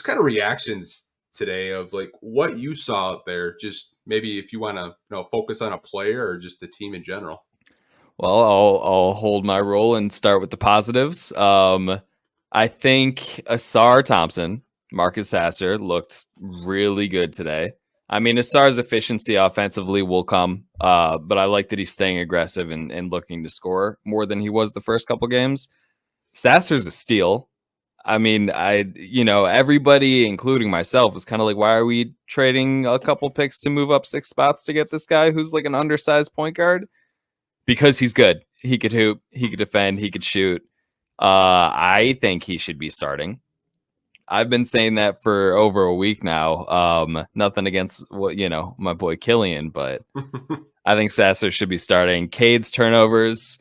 kind of reactions today of like what you saw out there. Just maybe if you want to, focus on a player or just the team in general. Well, I'll hold my role and start with the positives. I think Asar Thompson, Marcus Sasser looked really good today. I mean, Asar's efficiency offensively will come, but I like that he's staying aggressive and looking to score more than he was the first couple games. Sasser's a steal. I mean, everybody, including myself, was kind of like, why are we trading a couple picks to move up 6 spots to get this guy who's like an undersized point guard? Because he's good. He could hoop, he could defend, he could shoot. I think he should be starting. I've been saying that for over a week now. Nothing against my boy Killian, but I think Sasser should be starting. Cade's turnovers,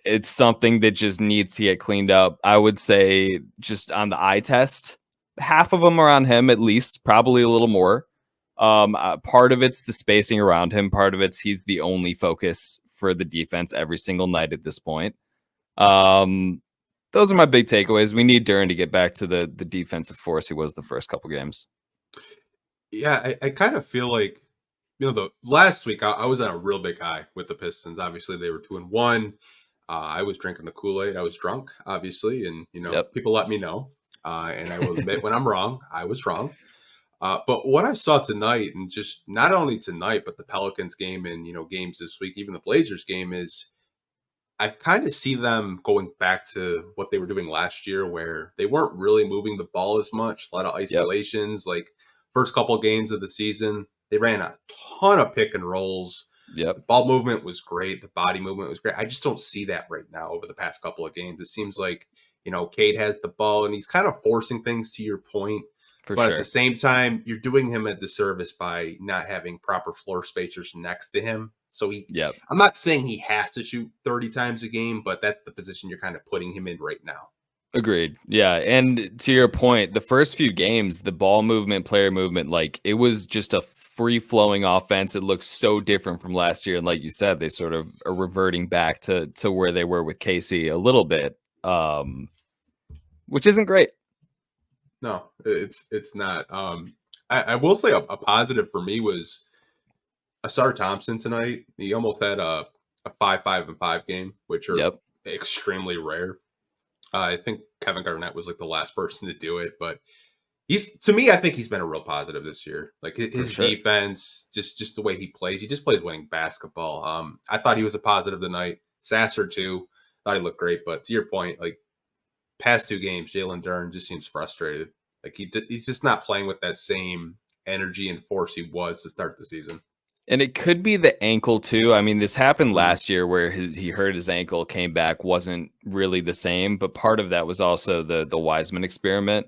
it's something that just needs to get cleaned up. I would say just on the eye test, half of them are on him at least, probably a little more. Part of it's the spacing around him. Part of it's he's the only focus for the defense every single night at this point. Those are my big takeaways. We need Duren to get back to the defensive force he was the first couple games. Yeah, I kind of feel like, the last week I was on a real big high with the Pistons. Obviously, they were 2-1. I was drinking the Kool-Aid. I was drunk, obviously, and people let me know. And I will admit when I'm wrong, I was wrong. But what I saw tonight, and just not only tonight, but the Pelicans game and, games this week, even the Blazers game, is I kind of see them going back to what they were doing last year, where they weren't really moving the ball as much. A lot of isolations, like first couple of games of the season, they ran a ton of pick and rolls. Yep. The ball movement was great. The body movement was great. I just don't see that right now over the past couple of games. It seems like, Cade has the ball and he's kind of forcing things, to your point. But at the same time, you're doing him a disservice by not having proper floor spacers next to him. So I'm not saying he has to shoot 30 times a game, but that's the position you're kind of putting him in right now. Agreed. Yeah. And to your point, the first few games, the ball movement, player movement, like it was just a free flowing offense. It looks so different from last year. And like you said, they sort of are reverting back to where they were with Casey a little bit, which isn't great. No, it's not. I will say a positive for me was Asar Thompson tonight. He almost had a 5-5-5 game, which are extremely rare. I think Kevin Garnett was like the last person to do it, but I think he's been a real positive this year. Like his defense, just the way he plays. He just plays winning basketball. I thought he was a positive tonight. Sasser too. Thought he looked great, but to your point, like past 2 games, Jalen Duren just seems frustrated. Like he's just not playing with that same energy and force he was to start the season. And it could be the ankle too. I mean, this happened last year where he hurt his ankle, came back, wasn't really the same. But part of that was also the Wiseman experiment.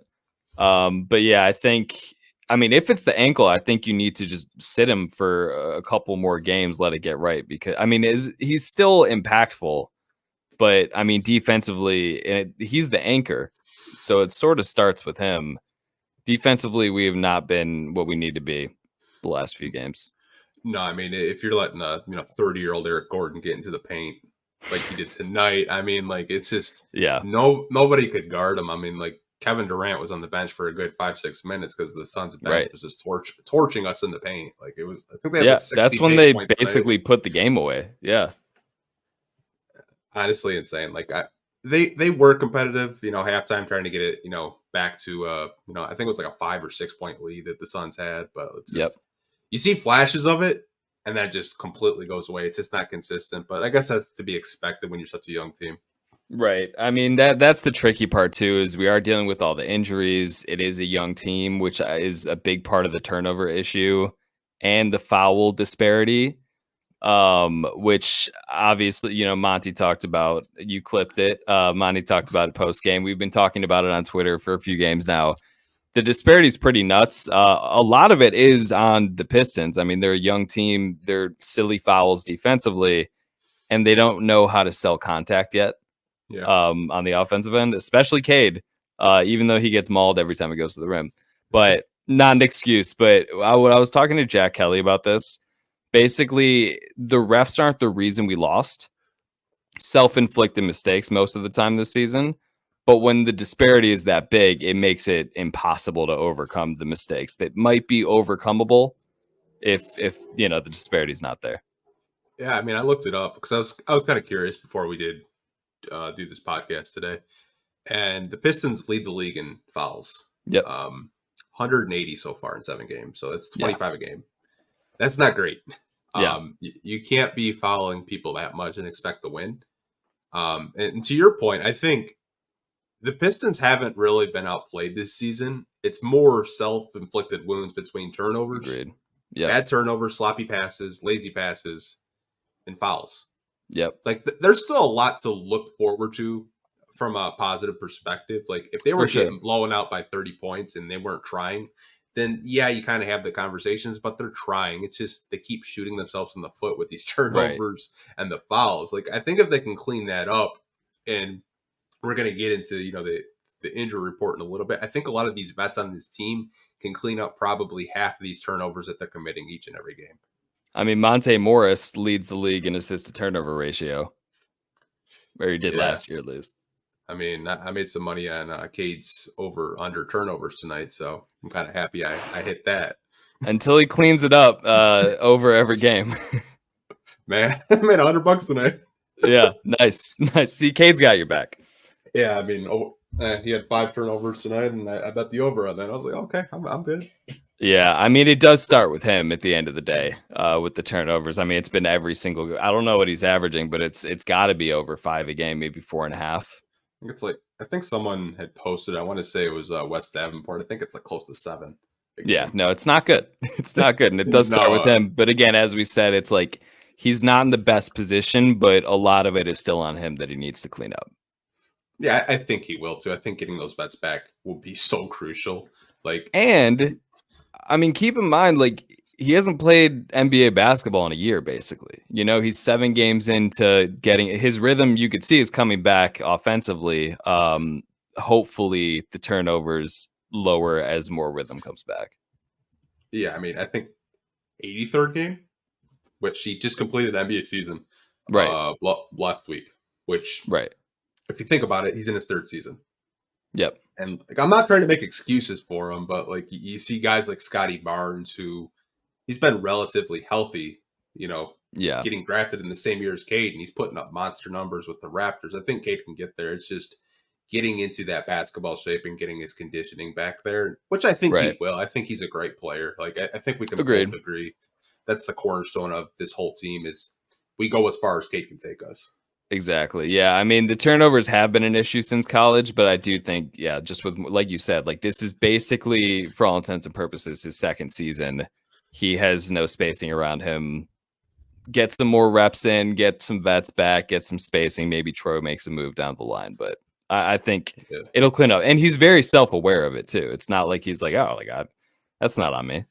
But yeah, I think, if it's the ankle, I think you need to just sit him for a couple more games, let it get right. Because, he's still impactful. But, defensively, he's the anchor. So it sort of starts with him. Defensively, we have not been what we need to be the last few games. No, if you're letting a 30-year-old Eric Gordon get into the paint like he did tonight, it's just nobody could guard him. Kevin Durant was on the bench for a good 5-6 minutes because the Suns bench was just torching us in the paint. Like it was, I think they had that's when they basically put the game away. Yeah, honestly insane. Like they were competitive. Halftime trying to get it back to I think it was like a 5 or 6 point lead that the Suns had, but it's just. You see flashes of it, and that just completely goes away. It's just not consistent. But I guess that's to be expected when you're such a young team. Right. That's the tricky part, too, is we are dealing with all the injuries. It is a young team, which is a big part of the turnover issue and the foul disparity, which obviously, Monty talked about. You clipped it. Monty talked about it post-game. We've been talking about it on Twitter for a few games now. The disparity is pretty nuts. A lot of it is on the Pistons. They're a young team. They're silly fouls defensively, and they don't know how to sell contact yet on the offensive end, especially Cade, even though he gets mauled every time he goes to the rim. But not an excuse. But I was talking to Jack Kelly about this. Basically, the refs aren't the reason we lost. Self-inflicted mistakes most of the time this season. But when the disparity is that big, it makes it impossible to overcome the mistakes that might be overcomable if the disparity is not there. Yeah, I mean, I looked it up because I was kind of curious before we did do this podcast today, and the Pistons lead the league in fouls. Yep. 180 so far in 7 games, so it's 25 a game. That's not great. You can't be fouling people that much and expect to win. And to your point, I think the Pistons haven't really been outplayed this season. It's more self-inflicted wounds between turnovers, Agreed. Bad turnovers, sloppy passes, lazy passes, and fouls. Yep. Like there's still a lot to look forward to from a positive perspective. Like if they were getting blown out by 30 points and they weren't trying, then yeah, you kind of have the conversations, but they're trying. It's just they keep shooting themselves in the foot with these turnovers and the fouls. Like I think if they can clean that up, and we're going to get into the injury report in a little bit, I think a lot of these vets on this team can clean up probably half of these turnovers that they're committing each and every game. I mean, Monte Morris leads the league in assist-to-turnover ratio, where he did last year at least. I mean, I made some money on Cade's over/under turnovers tonight, so I'm kind of happy I hit that. Until he cleans it up over every game. Man, I made $100 tonight. Yeah, nice. See, Cade's got your back. Yeah, I mean, he had 5 turnovers tonight, and I bet the over on that. I was like, okay, I'm good. Yeah, I mean, it does start with him at the end of the day with the turnovers. I mean, it's been every single. I don't know what he's averaging, but it's got to be over 5 a game, maybe 4.5. I think someone had posted. I want to say it was West Davenport. I think it's like close to 7. Yeah, no, it's not good. It's not good, and it does start with him. But again, as we said, it's like he's not in the best position, but a lot of it is still on him that he needs to clean up. Yeah, I think he will too. I think getting those vets back will be so crucial. And I mean, keep in mind, he hasn't played NBA basketball in a year, basically. He's 7 games into getting his rhythm. You could see is coming back offensively. Hopefully, the turnovers lower as more rhythm comes back. Yeah, I mean, I think 83rd game, which he just completed the NBA season last week. Which if you think about it, he's in his 3rd season. Yep. And I'm not trying to make excuses for him, but you see guys like Scotty Barnes, who he's been relatively healthy, getting drafted in the same year as Cade, and he's putting up monster numbers with the Raptors. I think Cade can get there. It's just getting into that basketball shape and getting his conditioning back there, which I think he will. I think he's a great player. I think we can both agree that's the cornerstone of this whole team is we go as far as Cade can take us. Exactly. Yeah. I mean, the turnovers have been an issue since college, but I do think, just with, like you said, this is basically, for all intents and purposes, his 2nd season. He has no spacing around him. Get some more reps in, get some vets back, get some spacing. Maybe Troy makes a move down the line, but I think it'll clean up. And he's very self-aware of it too. It's not like he's like, oh my God, that's not on me.